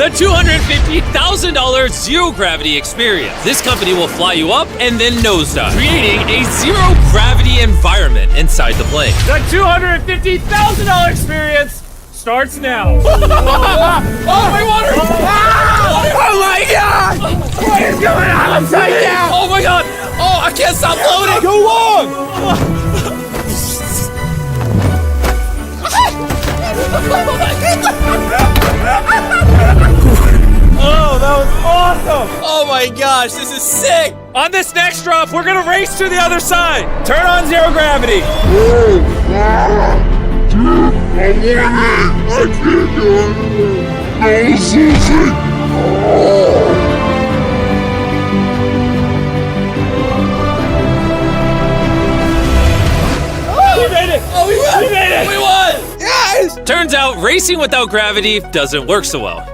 the $250,000 Zero Gravity Experience. This company will fly you up and then nosedive, creating a zero gravity environment inside the plane. The $250,000 experience starts now. Oh, my water! Oh my God! What is going on upside down? Oh my God! Oh, I can't stop floating! Go on! Oh, that was awesome! Oh my gosh, this is sick! On this next drop, we're gonna race to the other side. Turn on zero gravity. We made it! Oh, we won! We made it! We won! Yes! Turns out racing without gravity doesn't work so well.